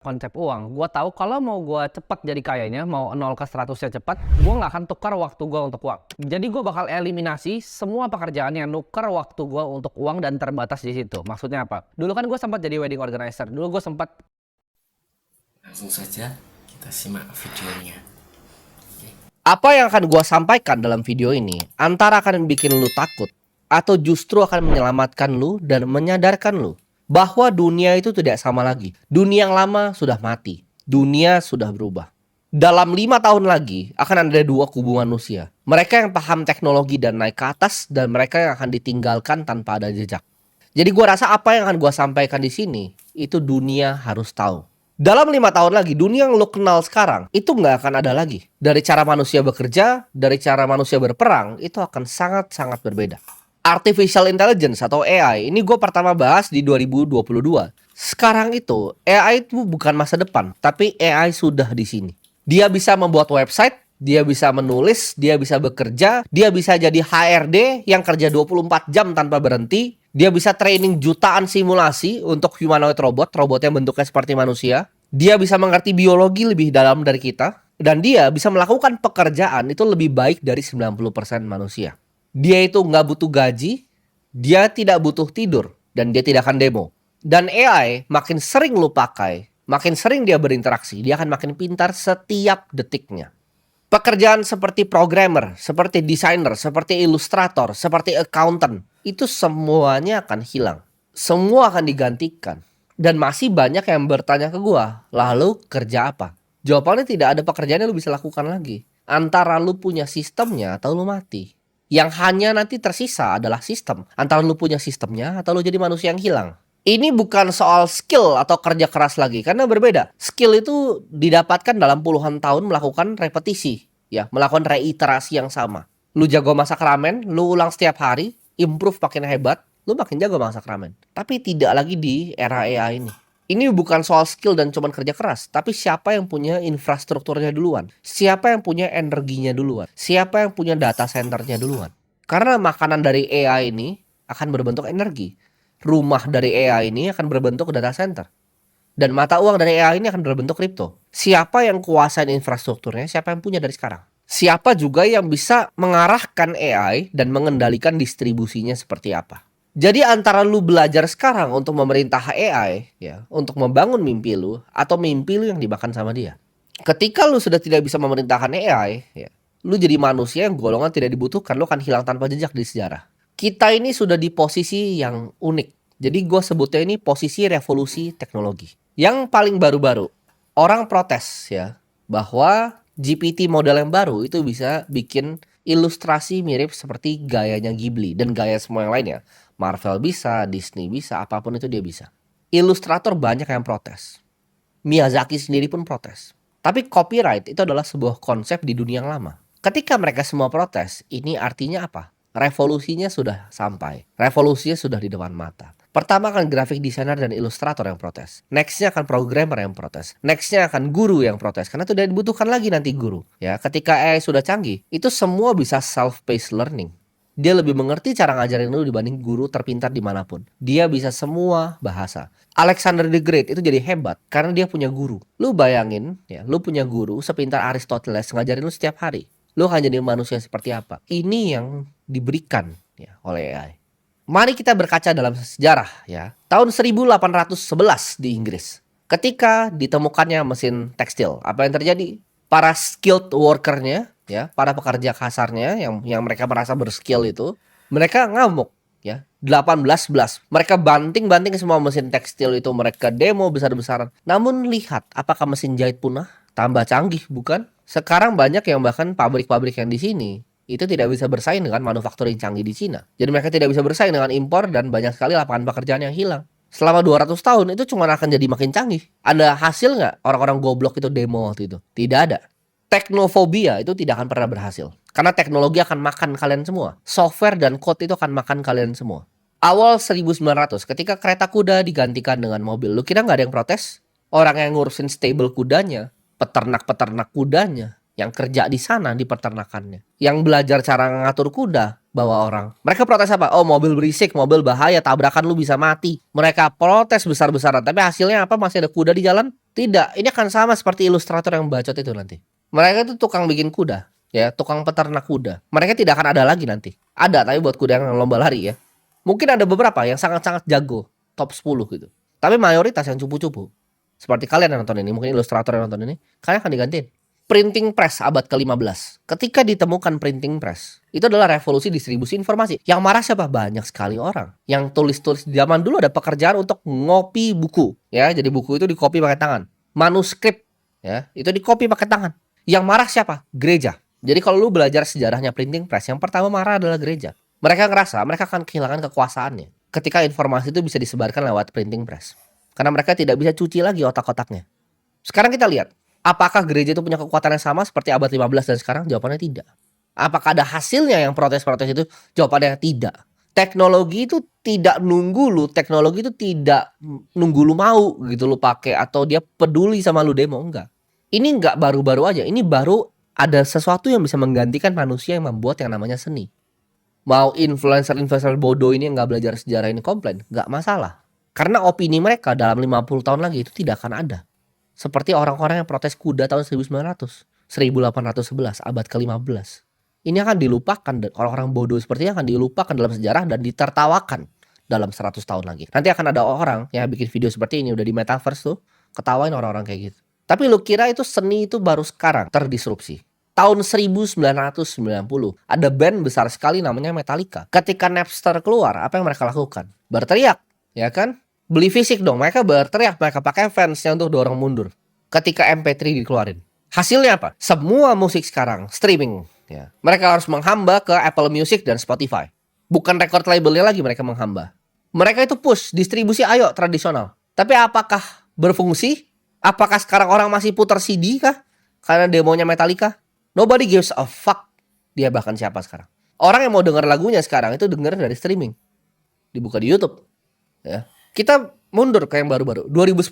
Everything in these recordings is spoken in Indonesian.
Konsep uang, gua tahu kalau mau gua cepat jadi kayanya, mau 0 ke 100-nya cepat, gua nggak akan tukar waktu gua untuk uang. Jadi gua bakal eliminasi semua pekerjaan yang nuker waktu gua untuk uang dan terbatas di situ. Maksudnya apa? Dulu kan gua sempat jadi wedding organizer. Dulu gua sempat. Langsung saja kita simak videonya. Apa yang akan gua sampaikan dalam video ini antara akan bikin lu takut atau justru akan menyelamatkan lu dan menyadarkan lu bahwa dunia itu tidak sama lagi. Dunia yang lama sudah mati. Dunia sudah berubah. Dalam 5 tahun lagi akan ada dua kubu manusia. Mereka yang paham teknologi dan naik ke atas, dan mereka yang akan ditinggalkan tanpa ada jejak. Jadi gua rasa apa yang akan gua sampaikan di sini itu dunia harus tahu. Dalam 5 tahun lagi, dunia yang lo kenal sekarang itu nggak akan ada lagi. Dari cara manusia bekerja, dari cara manusia berperang, itu akan sangat-sangat berbeda. Artificial Intelligence atau AI, ini gue pertama bahas di 2022. Sekarang itu, AI itu bukan masa depan, tapi AI sudah di sini. Dia bisa membuat website, dia bisa menulis, dia bisa bekerja, dia bisa jadi HRD yang kerja 24 jam tanpa berhenti. Dia bisa training jutaan simulasi untuk humanoid robot yang bentuknya seperti manusia. Dia bisa mengerti biologi lebih dalam dari kita. Dan dia bisa melakukan pekerjaan itu lebih baik dari 90% manusia. Dia itu nggak butuh gaji, dia tidak butuh tidur, dan dia tidak akan demo. Dan AI makin sering lu pakai, makin sering dia berinteraksi, dia akan makin pintar setiap detiknya. Pekerjaan seperti programmer, seperti desainer, seperti ilustrator, seperti accountant, itu semuanya akan hilang. Semua akan digantikan. Dan masih banyak yang bertanya ke gua, lalu kerja apa? Jawabannya tidak ada pekerjaan yang lu bisa lakukan lagi. Antara lu punya sistemnya atau lu mati. Yang hanya nanti tersisa adalah sistem. Antara lu punya sistemnya atau lu jadi manusia yang hilang. Ini bukan soal skill atau kerja keras lagi, karena berbeda. Skill itu didapatkan dalam puluhan tahun melakukan repetisi, ya, melakukan reiterasi yang sama. Lu jago masak ramen, lu ulang setiap hari, improve makin hebat, lu makin jago masak ramen. Tapi tidak lagi di era AI ini. Ini bukan soal skill dan cuman kerja keras, tapi siapa yang punya infrastrukturnya duluan, siapa yang punya energinya duluan, siapa yang punya data centernya duluan. Karena makanan dari AI ini akan berbentuk energi. Rumah dari AI ini akan berbentuk data center. Dan mata uang dari AI ini akan berbentuk kripto. Siapa yang kuasain infrastrukturnya, siapa yang punya dari sekarang. Siapa juga yang bisa mengarahkan AI dan mengendalikan distribusinya seperti apa. Jadi antara lu belajar sekarang untuk memerintah AI, ya, untuk membangun mimpi lu, atau mimpi lu yang dimakan sama dia. Ketika lu sudah tidak bisa memerintahkan AI, ya, lu jadi manusia yang golongan tidak dibutuhkan, lu akan hilang tanpa jejak di sejarah. Kita ini sudah di posisi yang unik. Jadi gue sebutnya ini posisi revolusi teknologi. Yang paling baru-baru, orang protes ya bahwa GPT model yang baru itu bisa bikin ilustrasi mirip seperti gayanya Ghibli dan gaya semua yang lainnya. Marvel bisa, Disney bisa, apapun itu dia bisa. Ilustrator banyak yang protes. Miyazaki sendiri pun protes. Tapi copyright itu adalah sebuah konsep di dunia yang lama. Ketika mereka semua protes, ini artinya apa? Revolusinya sudah sampai. Revolusinya sudah di depan mata. Pertama akan graphic designer dan ilustrator yang protes. Nextnya akan programmer yang protes. Nextnya akan guru yang protes. Karena tidak dibutuhkan lagi nanti guru. Ya, ketika AI sudah canggih, itu semua bisa self-paced learning. Dia lebih mengerti cara ngajarin lu dibanding guru terpintar dimanapun. Dia bisa semua bahasa. Alexander the Great itu jadi hebat karena dia punya guru. Lu bayangin, ya, lu punya guru sepintar Aristoteles ngajarin lu setiap hari. Lu akan jadi manusia seperti apa? Ini yang diberikan, ya, oleh AI. Mari kita berkaca dalam sejarah, ya. Tahun 1811 di Inggris. Ketika ditemukannya mesin tekstil, apa yang terjadi? Para skilled workernya, ya, para pekerja kasarnya yang mereka merasa berskill itu, mereka ngamuk, ya. 1811. Mereka banting-banting semua mesin tekstil itu, mereka demo besar-besaran. Namun lihat, apakah mesin jahit punah? Tambah canggih, bukan? Sekarang banyak yang bahkan pabrik-pabrik yang di sini itu tidak bisa bersaing dengan manufacturing canggih di Cina. Jadi mereka tidak bisa bersaing dengan impor dan banyak sekali lapangan pekerjaan yang hilang. Selama 200 tahun itu cuma akan jadi makin canggih. Ada hasil nggak orang-orang goblok itu demo waktu itu? Tidak ada. Teknofobia itu tidak akan pernah berhasil. Karena teknologi akan makan kalian semua. Software dan code itu akan makan kalian semua. Awal 1900 ketika kereta kuda digantikan dengan mobil. Lu kira nggak ada yang protes? Orang yang ngurusin stable kudanya, peternak-peternak kudanya, yang kerja di sana di peternakannya, yang belajar cara ngatur kuda, bawa orang. Mereka protes apa? Oh, mobil berisik, mobil bahaya, tabrakan lu bisa mati. Mereka protes besar-besaran, tapi hasilnya apa? Masih ada kuda di jalan. Tidak, ini akan sama seperti ilustrator yang bacot itu nanti. Mereka itu tukang bikin kuda, ya, tukang peternak kuda. Mereka tidak akan ada lagi nanti. Ada, tapi buat kuda yang lomba lari ya. Mungkin ada beberapa yang sangat-sangat jago, top 10 gitu. Tapi mayoritas yang cupu-cupu. Seperti kalian yang nonton ini, mungkin ilustrator yang nonton ini, kalian akan digantiin. Printing press abad ke-15. Ketika ditemukan printing press, itu adalah revolusi distribusi informasi. Yang marah siapa? Banyak sekali orang. Yang tulis-tulis di zaman dulu ada pekerjaan untuk ngopi buku, ya. Jadi buku itu dikopi pakai tangan. Manuskrip, ya, itu dikopi pakai tangan. Yang marah siapa? Gereja. Jadi kalau lu belajar sejarahnya printing press, yang pertama marah adalah gereja. Mereka ngerasa mereka akan kehilangan kekuasaannya ketika informasi itu bisa disebarkan lewat printing press. Karena mereka tidak bisa cuci lagi otak-otaknya. Sekarang kita lihat, apakah gereja itu punya kekuatan yang sama seperti abad 15 dan sekarang? Jawabannya tidak. Apakah ada hasilnya yang protes-protes itu? Jawabannya tidak. Teknologi itu tidak nunggu lu, teknologi itu tidak nunggu lu mau gitu lu pakai atau dia peduli sama lu demo, enggak. Ini enggak baru-baru aja, ini baru ada sesuatu yang bisa menggantikan manusia yang membuat yang namanya seni. Mau influencer-influencer bodoh ini yang nggak belajar sejarah ini komplain, nggak masalah. Karena opini mereka dalam 50 tahun lagi itu tidak akan ada. Seperti orang-orang yang protes kuda tahun 1900, 1811, abad ke-15. Ini akan dilupakan, dan orang-orang bodoh seperti ini akan dilupakan dalam sejarah dan ditertawakan dalam 100 tahun lagi. Nanti akan ada orang yang bikin video seperti ini, udah di metaverse tuh, ketawain orang-orang kayak gitu. Tapi lu kira itu seni itu baru sekarang terdisrupsi? Tahun 1990 ada band besar sekali namanya Metallica. Ketika Napster keluar, apa yang mereka lakukan? Berteriak, ya kan? Beli fisik dong. Mereka berteriak, mereka pakai fansnya untuk dorong mundur. Ketika MP3 dikeluarin, hasilnya apa? Semua musik sekarang streaming. Ya. Mereka harus menghamba ke Apple Music dan Spotify. Bukan record labelnya lagi mereka menghamba. Mereka itu push distribusi ayo tradisional. Tapi apakah berfungsi? Apakah sekarang orang masih putar CD kah? Karena demonya Metallica? Nobody gives a fuck. Dia bahkan siapa sekarang. Orang yang mau denger lagunya sekarang itu denger dari streaming. Dibuka di YouTube. Ya. Kita mundur ke yang baru-baru. 2010.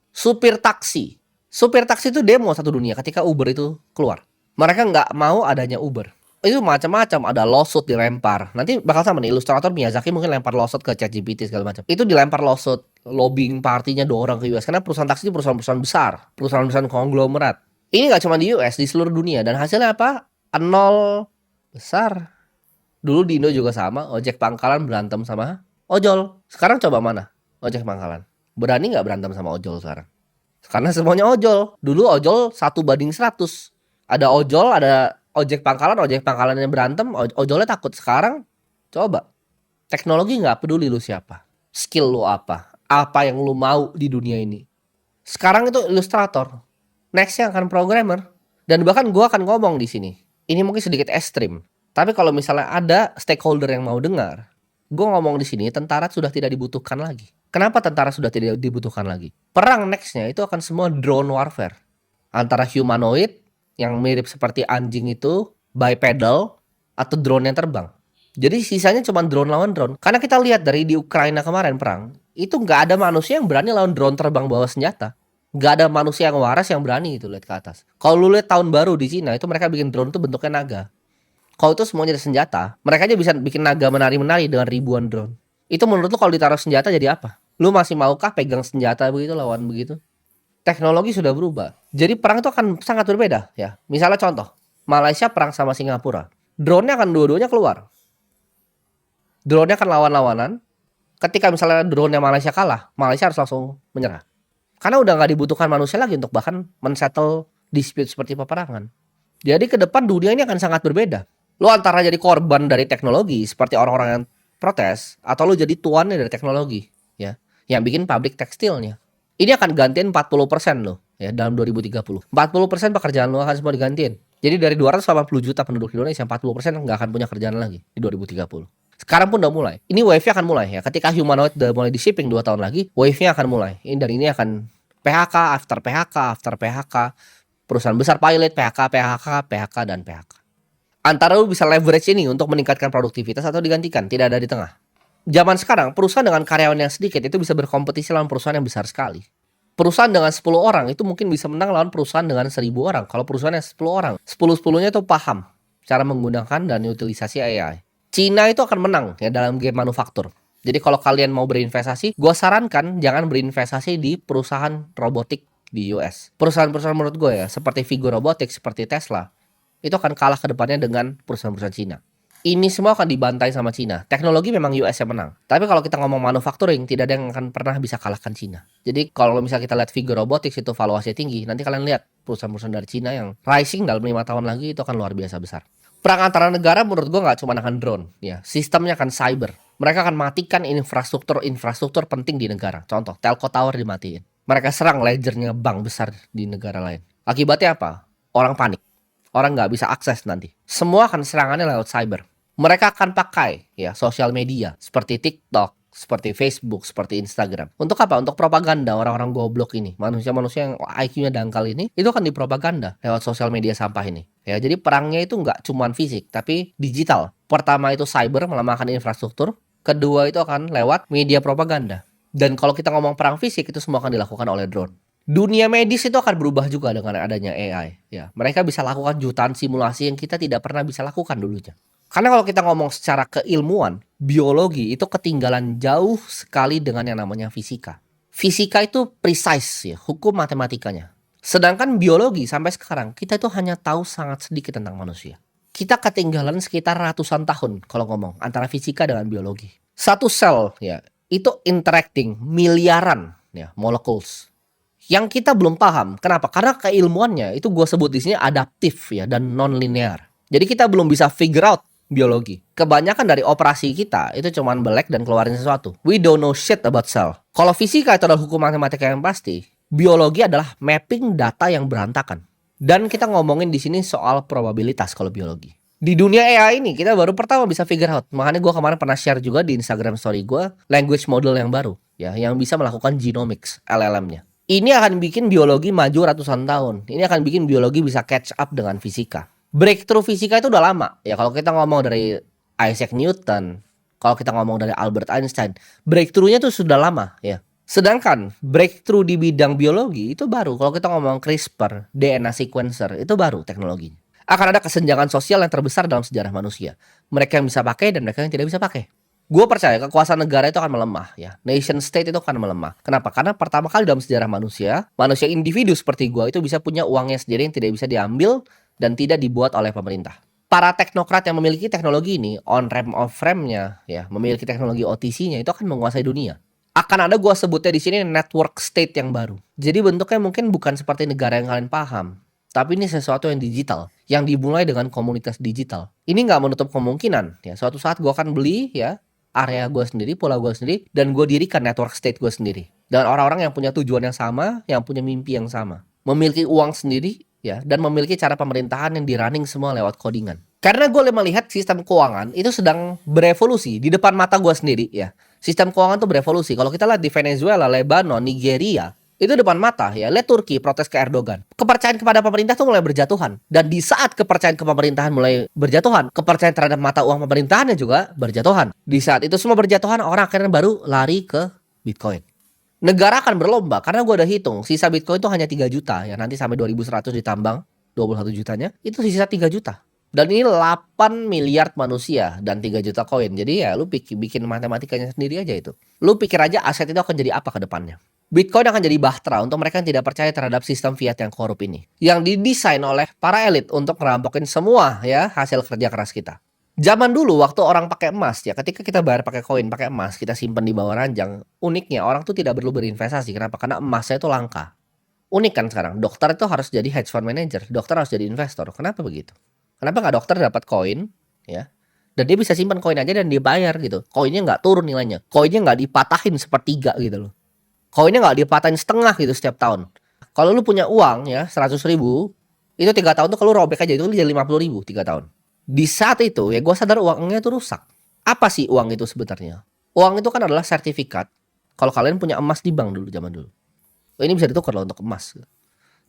Supir taksi. Supir taksi itu demo satu dunia ketika Uber itu keluar. Mereka nggak mau adanya Uber. Itu macam-macam. Ada lawsuit dilempar. Nanti bakal sama nih. Ilustrator Miyazaki mungkin lempar lawsuit ke ChatGPT segala macam. Itu dilempar lawsuit. Lobbying partinya 2 orang ke US. Karena perusahaan taksi itu perusahaan-perusahaan besar. Perusahaan-perusahaan konglomerat. Ini gak cuma di US, di seluruh dunia. Dan hasilnya apa? Nol besar. Dulu di Indo juga sama. Ojek pangkalan berantem sama ojol. Sekarang coba mana? Ojek pangkalan. Berani gak berantem sama ojol sekarang? Karena semuanya ojol. Dulu ojol 1:100. Ada ojol, ada ojek pangkalannya berantem, ojolnya takut. Sekarang coba. Teknologi gak peduli lu siapa. Skill lu apa. Apa yang lu mau di dunia ini. Sekarang itu ilustrator. Nextnya akan programmer. Dan bahkan gue akan ngomong di sini. Ini mungkin sedikit ekstrim. Tapi kalau misalnya ada stakeholder yang mau dengar, gue ngomong di sini tentara sudah tidak dibutuhkan lagi. Kenapa tentara sudah tidak dibutuhkan lagi? Perang nextnya itu akan semua drone warfare. Antara humanoid yang mirip seperti anjing itu, bipedal, atau drone yang terbang. Jadi sisanya cuma drone lawan drone. Karena kita lihat dari di Ukraina kemarin perang, itu nggak ada manusia yang berani lawan drone terbang bawa senjata. Gak ada manusia yang waras yang berani itu lihat ke atas. Kalau lu lihat tahun baru di Cina itu mereka bikin drone itu bentuknya naga. Kalau itu semuanya ada senjata, mereka aja bisa bikin naga menari-menari dengan ribuan drone. Itu menurut lu kalau ditaruh senjata jadi apa? Lu masih maukah pegang senjata begitu lawan begitu? Teknologi sudah berubah. Jadi perang itu akan sangat berbeda ya. Misalnya contoh, Malaysia perang sama Singapura. Drone-nya akan dua-duanya keluar. Drone-nya akan lawan-lawanan. Ketika misalnya drone-nya Malaysia kalah, Malaysia harus langsung menyerah. Karena udah nggak dibutuhkan manusia lagi untuk bahkan men-settle dispute seperti peperangan. Jadi ke depan dunia ini akan sangat berbeda. Lu antara jadi korban dari teknologi seperti orang-orang yang protes, atau lu jadi tuannya dari teknologi, ya, yang bikin pabrik tekstilnya. Ini akan gantiin 40% lo, ya, dalam 2030. 40% pekerjaan lo akan semua digantiin. Jadi dari 280 juta penduduk Indonesia, 40% nggak akan punya kerjaan lagi di 2030. Sekarang pun udah mulai. Ini wave-nya akan mulai ya. Ketika humanoid udah mulai di shipping 2 tahun lagi, wave-nya akan mulai. Dan ini akan PHK, after PHK. Perusahaan besar pilot, PHK, dan PHK. Antara lu bisa leverage ini untuk meningkatkan produktivitas atau digantikan. Tidak ada di tengah. Zaman sekarang, perusahaan dengan karyawan yang sedikit itu bisa berkompetisi lawan perusahaan yang besar sekali. Perusahaan dengan 10 orang itu mungkin bisa menang lawan perusahaan dengan 1000 orang. Kalau perusahaan yang 10 orang, 10-10-nya itu paham cara menggunakan dan utilisasi AI. Cina itu akan menang ya dalam game manufaktur. Jadi kalau kalian mau berinvestasi, gue sarankan jangan berinvestasi di perusahaan robotik di US. Perusahaan-perusahaan menurut gue ya, seperti Vigo Robotics, seperti Tesla, itu akan kalah ke depannya dengan perusahaan-perusahaan Cina. Ini semua akan dibantai sama Cina. Teknologi memang US yang menang. Tapi kalau kita ngomong manufacturing, tidak ada yang akan pernah bisa kalahkan Cina. Jadi kalau misalnya kita lihat Vigo Robotics itu valuasinya tinggi, nanti kalian lihat perusahaan-perusahaan dari Cina yang rising dalam 5 tahun lagi itu akan luar biasa besar. Perang antara negara menurut gua nggak cuma akan drone, ya. Sistemnya akan cyber. Mereka akan matikan infrastruktur penting di negara. Contoh, telco tower dimatiin. Mereka serang ledgernya bank besar di negara lain. Akibatnya apa? Orang panik. Orang nggak bisa akses nanti. Semua akan serangannya lewat cyber. Mereka akan pakai ya sosial media seperti TikTok, seperti Facebook, seperti Instagram. Untuk apa? Untuk propaganda orang-orang goblok ini. Manusia-manusia yang IQ-nya dangkal ini, itu akan dipropaganda lewat sosial media sampah ini. Ya, jadi perangnya itu nggak cuma fisik, tapi digital. Pertama itu cyber, melemahkan infrastruktur. Kedua itu akan lewat media propaganda. Dan kalau kita ngomong perang fisik, itu semua akan dilakukan oleh drone. Dunia medis itu akan berubah juga dengan adanya AI. Ya, mereka bisa lakukan jutaan simulasi yang kita tidak pernah bisa lakukan dulunya. Karena kalau kita ngomong secara keilmuan, biologi itu ketinggalan jauh sekali dengan yang namanya fisika. Fisika itu precise ya, hukum matematikanya. Sedangkan biologi sampai sekarang kita itu hanya tahu sangat sedikit tentang manusia. Kita ketinggalan sekitar ratusan tahun kalau ngomong antara fisika dengan biologi. Satu sel ya, itu interacting miliaran ya, molecules. Yang kita belum paham. Kenapa? Karena keilmuannya itu gue sebut di sini adaptif ya dan non-linear. Jadi kita belum bisa figure out biologi. Kebanyakan dari operasi kita itu cuman belek dan keluarin sesuatu. We don't know shit about cell. Kalau fisika itu adalah hukum matematika yang pasti, biologi adalah mapping data yang berantakan. Dan kita ngomongin di sini soal probabilitas kalau biologi. Di dunia AI ini kita baru pertama bisa figure out. Makanya gue kemarin pernah share juga di Instagram story gue language model yang baru ya, yang bisa melakukan genomics LLM-nya. Ini akan bikin biologi maju ratusan tahun. Ini akan bikin biologi bisa catch up dengan fisika. Breakthrough fisika itu udah lama. Ya kalau kita ngomong dari Isaac Newton, kalau kita ngomong dari Albert Einstein, breakthrough-nya itu sudah lama ya. Sedangkan breakthrough di bidang biologi itu baru. Kalau kita ngomong CRISPR, DNA sequencer, itu baru teknologinya. Akan ada kesenjangan sosial yang terbesar dalam sejarah manusia. Mereka yang bisa pakai dan mereka yang tidak bisa pakai. Gue percaya kekuasaan negara itu akan melemah ya. Nation state itu akan melemah. Kenapa? Karena pertama kali dalam sejarah manusia individu seperti gue itu bisa punya uangnya sendiri yang tidak bisa diambil dan tidak dibuat oleh pemerintah. Para teknokrat yang memiliki teknologi ini, on-ramp off-ramp-nya ya, memiliki teknologi OTC-nya itu akan menguasai dunia. Akan ada gue sebutnya di sini network state yang baru. Jadi bentuknya mungkin bukan seperti negara yang kalian paham. Tapi ini sesuatu yang digital, yang dimulai dengan komunitas digital. Ini nggak menutup kemungkinan ya. Suatu saat gue akan beli ya area gue sendiri, pulau gue sendiri, dan gue dirikan network state gue sendiri. Dan orang-orang yang punya tujuan yang sama, yang punya mimpi yang sama. Memiliki uang sendiri, ya, dan memiliki cara pemerintahan yang di-running semua lewat codingan. Karena gue melihat sistem keuangan itu sedang berevolusi di depan mata gue sendiri, ya. Sistem keuangan tuh berevolusi. Kalau kita lihat di Venezuela, Lebanon, Nigeria, itu depan mata ya, lihat Turki protes ke Erdogan. Kepercayaan kepada pemerintah tuh mulai berjatuhan. Dan di saat kepercayaan ke pemerintahan mulai berjatuhan, kepercayaan terhadap mata uang pemerintahannya juga berjatuhan. Di saat itu semua berjatuhan, orang akhirnya baru lari ke Bitcoin. Negara akan berlomba, karena gue udah hitung, sisa Bitcoin itu hanya 3 juta ya, nanti sampai 2100 ditambang 21 jutanya, itu sisa 3 juta. Dan ini 8 miliar manusia dan 3 juta koin. Jadi ya lu bikin matematikanya sendiri aja itu. Lu pikir aja aset itu akan jadi apa ke depannya. Bitcoin akan jadi bahtera untuk mereka yang tidak percaya terhadap sistem fiat yang korup ini. Yang didesain oleh para elit untuk merampokin semua ya hasil kerja keras kita. Zaman dulu waktu orang pakai emas ya, ketika kita bayar pakai koin, pakai emas, kita simpan di bawah ranjang. Uniknya orang tuh tidak perlu berinvestasi. Kenapa? Karena emasnya itu langka. Unik kan sekarang, dokter itu harus jadi hedge fund manager, dokter harus jadi investor. Kenapa begitu? Kenapa nggak dokter dapat koin ya? Dan dia bisa simpan koin aja dan dia bayar gitu. Koinnya nggak turun nilainya. Koinnya nggak dipatahin sepertiga gitu loh. Koinnya nggak dipatahin setengah gitu setiap tahun. Kalau lu punya uang ya 100 ribu, itu 3 tahun tuh kalau robek aja itu jadi 50 ribu 3 tahun. Di saat itu ya gue sadar uangnya itu rusak. Apa sih uang itu sebenarnya? Uang itu kan adalah sertifikat. Kalau kalian punya emas di bank dulu zaman dulu. Ini bisa ditukar loh untuk emas.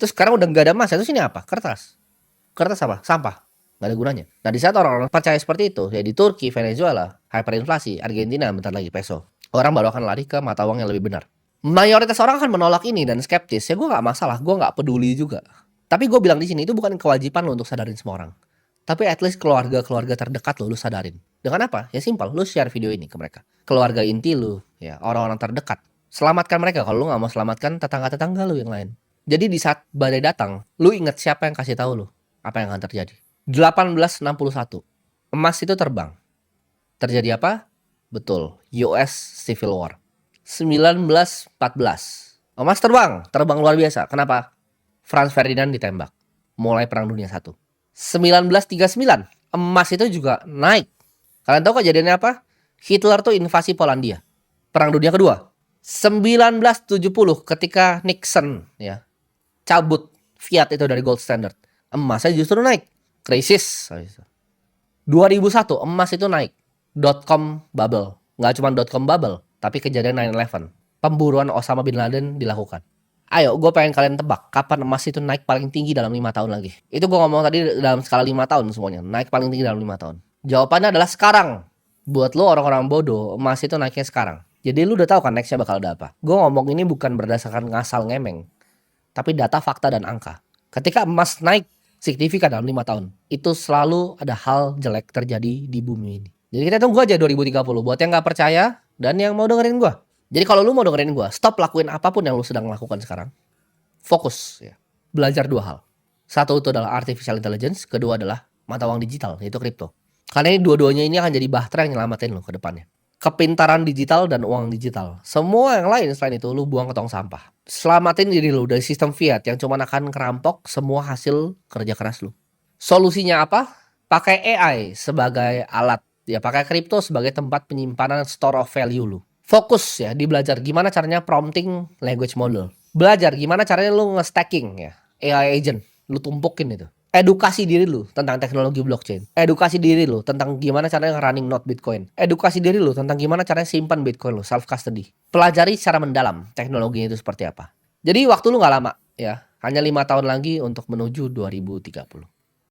Terus sekarang udah nggak ada emas, terus ini apa? Kertas. Kertas apa? Sampah. Nggak ada gunanya. Nah di saat orang-orang percaya seperti itu, ya di Turki, Venezuela, hyperinflasi, Argentina, bentar lagi peso. Orang baru akan lari ke mata uang yang lebih benar. Mayoritas orang akan menolak ini dan skeptis. Ya gue nggak masalah, gue nggak peduli juga. Tapi gue bilang di sini itu bukan kewajiban lo untuk sadarin semua orang. Tapi at least keluarga-keluarga terdekat lo sadarin. Dengan apa? Ya simpel, lo share video ini ke mereka. Keluarga inti lo, ya orang-orang terdekat. Selamatkan mereka. Kalau lo nggak mau selamatkan tetangga-tetangga lo yang lain. Jadi di saat badai datang, lu inget siapa yang kasih tahu lu apa yang akan terjadi. 1861, emas itu terbang. Terjadi apa? Betul, US Civil War. 1914, emas terbang luar biasa. Kenapa? Franz Ferdinand ditembak. Mulai Perang Dunia I. 1939, emas itu juga naik. Kalian tahu kejadiannya apa? Hitler tuh invasi Polandia. Perang Dunia Kedua. 1970 ketika Nixon ya cabut fiat itu dari gold standard, emasnya justru naik. Krisis. 2001 emas itu naik. .com bubble. Nggak cuma .com bubble, tapi kejadian 9/11. Pemburuan Osama bin Laden dilakukan. Ayo, gue pengen kalian tebak kapan emas itu naik paling tinggi dalam 5 tahun lagi. Itu gue ngomong tadi dalam skala 5 tahun semuanya. Naik paling tinggi dalam 5 tahun. Jawabannya adalah sekarang. Buat lo orang-orang bodoh, emas itu naiknya sekarang. Jadi lu udah tahu kan nextnya bakal ada apa. Gue ngomong ini bukan berdasarkan ngasal ngemeng, tapi data, fakta, dan angka. Ketika emas naik signifikan dalam 5 tahun, itu selalu ada hal jelek terjadi di bumi ini. Jadi kita tunggu aja 2030 buat yang gak percaya dan yang mau dengerin gue. Jadi kalau lu mau dengerin gue, stop lakuin apapun yang lu sedang lakukan sekarang. Fokus ya. Belajar 2 hal. Satu itu adalah artificial intelligence, kedua adalah mata uang digital, yaitu kripto. Karena ini dua-duanya ini akan jadi bahtera yang nyelamatin lu ke depannya. Kepintaran digital dan uang digital. Semua yang lain selain itu lu buang ke tong sampah. Selamatin diri lu dari sistem fiat yang cuma akan kerampok semua hasil kerja keras lu. Solusinya apa? Pakai AI sebagai alat. Ya pakai kripto sebagai tempat penyimpanan store of value lu. Fokus ya di belajar gimana caranya prompting language model. Belajar gimana caranya lu nge-stacking ya AI agent. Lu tumpukin itu. Edukasi diri lu tentang teknologi blockchain. Edukasi diri lu tentang gimana caranya running node Bitcoin. Edukasi diri lu tentang gimana caranya simpan Bitcoin lu, self custody. Pelajari secara mendalam teknologinya itu seperti apa. Jadi waktu lu gak lama ya. Hanya 5 tahun lagi untuk menuju 2030.